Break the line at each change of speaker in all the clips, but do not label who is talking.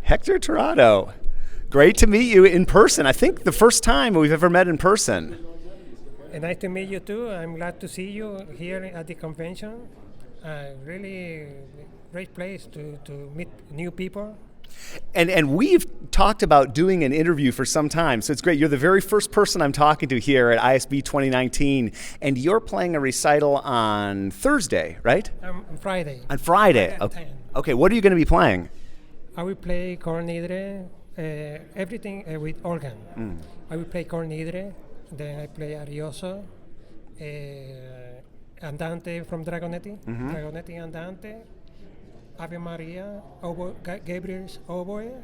Hector Tirado. Great to meet you in person. I think the first time we've ever met in person.
And nice to meet you too. I'm glad to see you here at the convention. Really great place to meet new people.
And we've talked about doing an interview for some time, so it's great. You're the very first person I'm talking to here at ISB 2019, and you're playing a recital on Thursday, right?
On Friday.
On Friday.
Okay.
Okay, what are you going to be playing?
I will play Karr everything with organ. I will play Karr, then I play Arioso, Andante from Dragonetti, Dragonetti Andante, Ave Maria, Gabriel's oboe,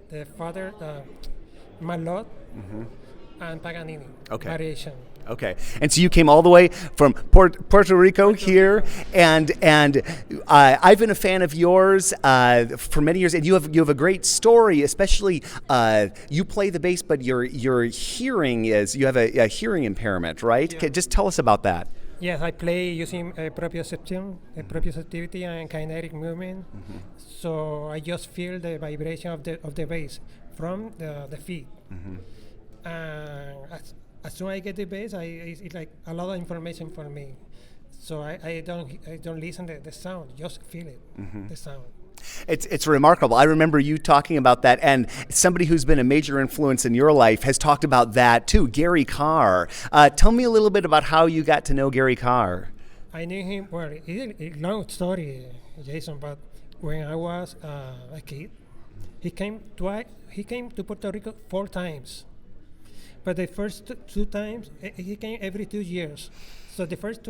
the Father, Malot, and Paganini, variation.
Okay, and so you came all the way from Puerto Rico here, and I've been a fan of yours for many years, and you have a great story. Especially, you play the bass, but your hearing you have a hearing impairment, right?
Yeah.
Just tell us about that.
Yes, I play using proprioception, proprioceptivity, and kinetic movement. So I just feel the vibration of the bass from the feet. As soon as I get the bass, it's like a lot of information for me. So I don't listen to the sound, just feel it, the sound.
It's remarkable. I remember you talking about that, and somebody who's been a major influence in your life has talked about that too, Gary Karr. Tell me a little bit about how you got to know Gary Karr.
I knew him, well, it's a long story, Jason, but when I was a kid, he came to Puerto Rico 4 times. But the first two times, he came every 2 years. So the first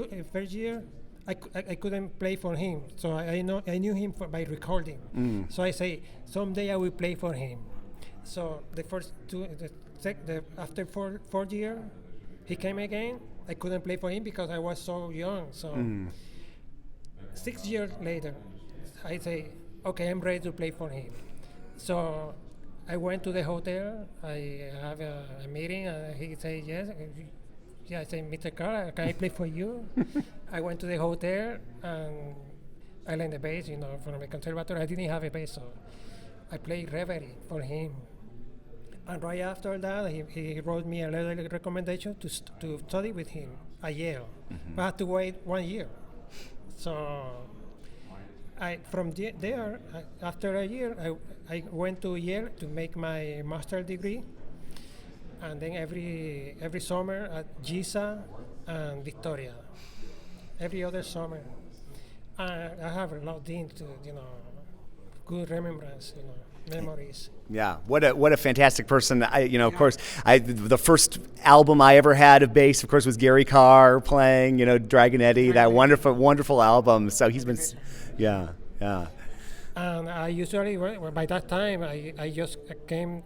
year, I couldn't play for him. So I knew him by recording. So I say, someday I will play for him. So the first two, after four year, he came again. I couldn't play for him because I was so young. So 6 years later, I say, okay, I'm ready to play for him. So I went to the hotel. I have a meeting, and he said yes. Yeah, I said, Mr. Karr, can I play for you? I went to the hotel and I learned the bass, from the conservatory. I didn't have a bass, so I played Reverie for him. And right after that, he wrote me a letter of recommendation to study with him at Yale. But I had to wait 1 year. So there, after a year, I went to Yale to make my master's degree. And then every summer at GISA and Victoria, every other summer. I have a lot of things to, good remembrance, memories.
Yeah, what a fantastic person. Of course, the first album I ever had of bass, of course, was Gary Karr playing, Dragonetti, that wonderful album. So he's been, yeah.
And I usually, by that time, I just came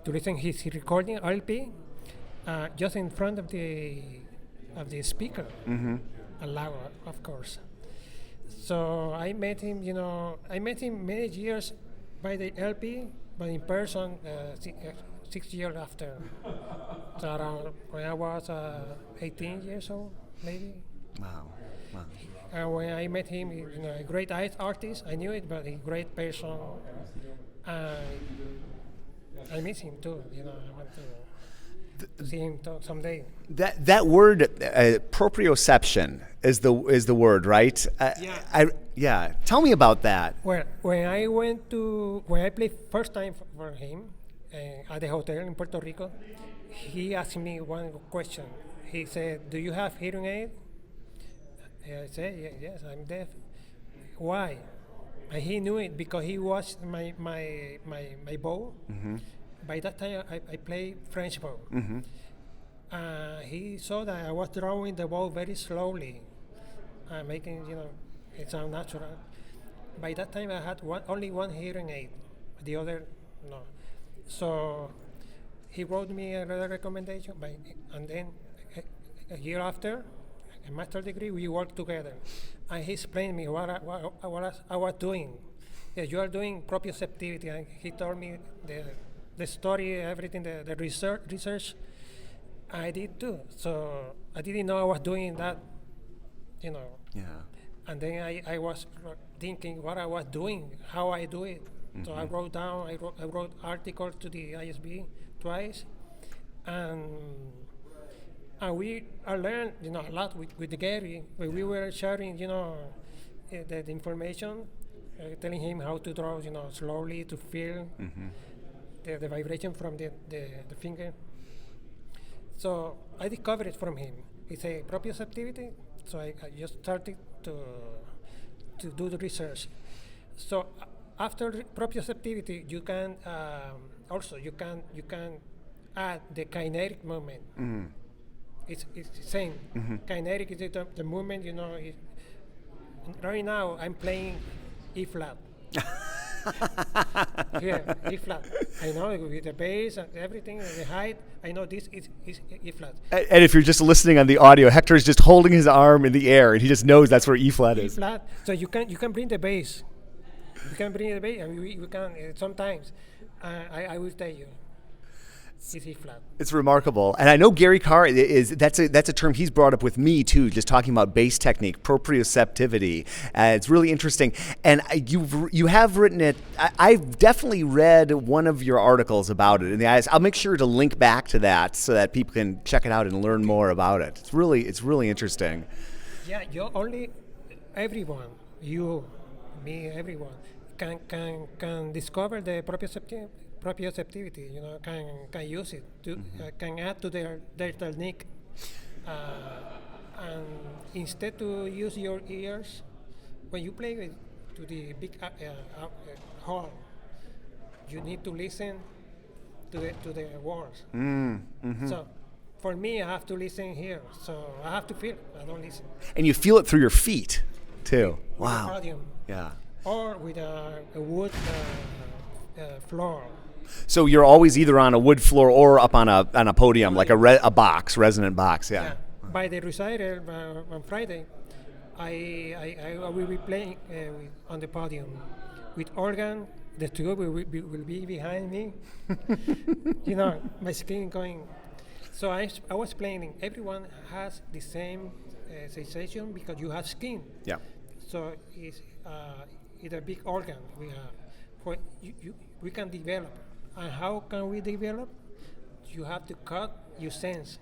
to listen his recording LP, just in front of the speaker, loud, of course. So I met him. I met him many years by the LP, but in person 6 years after. So around when I was 18 years old, maybe.
Wow.
And when I met him, a great artist. I knew it, but a great person. I miss him too. I want to see him someday.
That word, proprioception, is the word, right?
Yeah.
Tell me about that.
Well, when I played first time for him at the hotel in Puerto Rico, he asked me one question. He said, "Do you have hearing aid?" I said, "Yes, I'm deaf." Why? And he knew it because he watched my bow. By that time, I played French bow. He saw that I was drawing the bow very slowly, making it sound natural. By that time, I had only one hearing aid, the other no. So he wrote me another recommendation, and then a year after, a master's degree, we worked together. And he explained me what I was doing. Yeah, you are doing proprioceptivity, and he told me the story, everything, the research. I did too. So I didn't know I was doing that,
Yeah.
And then I was thinking what I was doing, how I do it. So I wrote down, I wrote articles to the ISB twice, and I learned, a lot with Gary. When we were sharing, the information, telling him how to draw, slowly to feel the vibration from the finger. So I discovered it from him. He said proprioceptivity. So I just started to do the research. So after proprioceptivity, you can also you can add the kinetic movement. It's the same. Kinetic is the movement. Right now I'm playing E flat. Yeah, E flat. I know with the bass and everything, and the height. I know this is E flat.
And if you're just listening on the audio, Hector is just holding his arm in the air, and he just knows that's where E flat
E
is.
flat. So you can bring the bass. You can bring the bass, and we can sometimes. I will tell you. It's E flat.
It's remarkable, and I know Gary Karr that's a term he's brought up with me too, just talking about bass technique, proprioceptivity. It's really interesting, and you have written it. I've definitely read one of your articles about it in the eyes. I'll make sure to link back to that so that people can check it out and learn more about it. It's really interesting.
Yeah, everyone, you, me, everyone can discover the proprioceptivity, can use it to can add to their technique, and instead to use your ears when you play to the big hall, you need to listen to the words. So for me, I have to listen here, so I have to feel. I don't listen.
And you feel it through your feet too.
With
Wow.
the podium,
Yeah.
or with a wood floor.
So you're always either on a wood floor or up on a podium, like a box, resonant box. Yeah.
By the recital on Friday, I will be playing on the podium with organ. The two will be behind me. My skin going. So I was playing. Everyone has the same sensation because you have skin.
Yeah.
So it's a big organ we have. We can develop. And how can we develop? You have to cut your sense,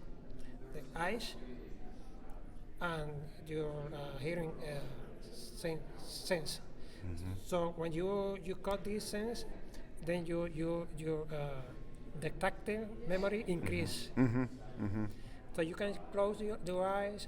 the eyes, and your hearing sense. So when you cut this sense, then your the tactile memory increase. So you can close your eyes.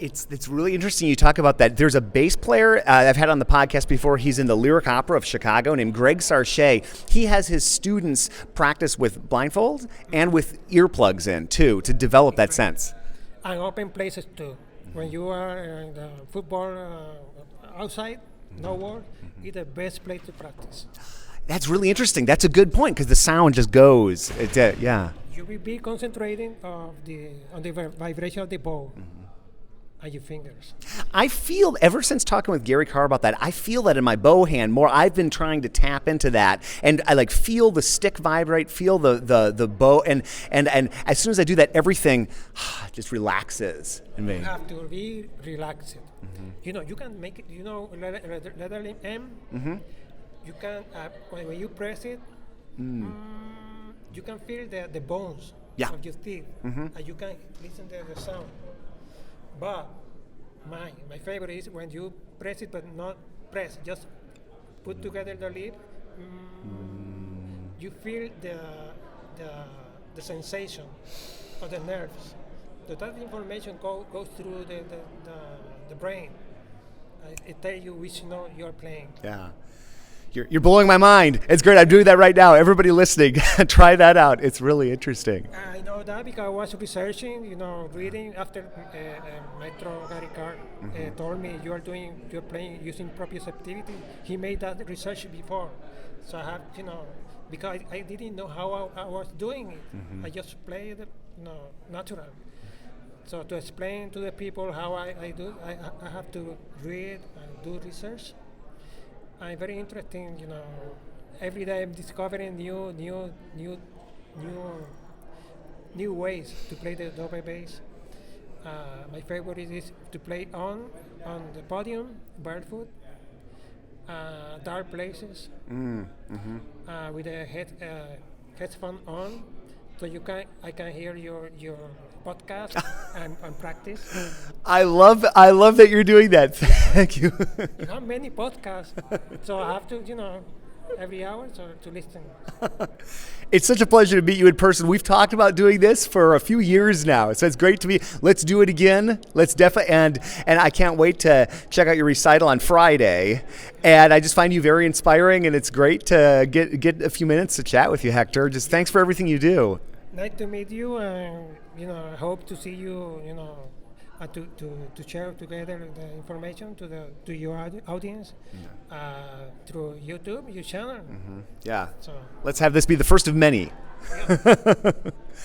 It's really interesting you talk about that. There's a bass player I've had on the podcast before. He's in the Lyric Opera of Chicago named Greg Sarche. He has his students practice with blindfolds and with earplugs in too to develop that sense.
And open places too. When you are in the football outside, no work, it's the best place to practice.
That's really interesting. That's a good point because the sound just goes. Yeah.
You will be concentrating on the vibration of the bow. And your fingers.
I feel, ever since talking with Gary Karr about that, I feel that in my bow hand more. I've been trying to tap into that, and I feel the stick vibrate, feel the bow, and as soon as I do that, everything just relaxes in me.
You have to be relaxed. You can make it. Letter M. You can when you press it, you can feel the bones of your teeth, and you can listen to the sound. But my favorite is when you press it, but not press, just put together the lip. You feel the sensation of the nerves. So that information goes through the brain. It tells you which note you're playing.
Yeah. You're blowing my mind. It's great. I'm doing that right now. Everybody listening, try that out. It's really interesting.
I know that because I was researching, reading after Maestro Gary Karr told me you're playing using proprioceptivity. He made that research before, so I have, because I didn't know how I was doing it. I just played, natural. So to explain to the people how I do, I have to read and do research. I'm very interesting, every day I'm discovering new ways to play the double bass. My favorite is to play on the podium, barefoot, dark places, with a headphone on, so I can hear your podcast and practice.
I love that you're doing that. Thank you.
You have many podcasts, so I have to, every hour to listen.
It's such a pleasure to meet you in person. We've talked about doing this for a few years now, so it's great to be. Let's do it again. Let's definitely, and I can't wait to check out your recital on Friday. And I just find you very inspiring, and it's great to get a few minutes to chat with you, Hector. Just thanks for everything you do.
Nice to meet you, and I hope to see you. To share together the information to your audience through YouTube, your channel.
Yeah.
So
Let's have this be the first of many.
yeah.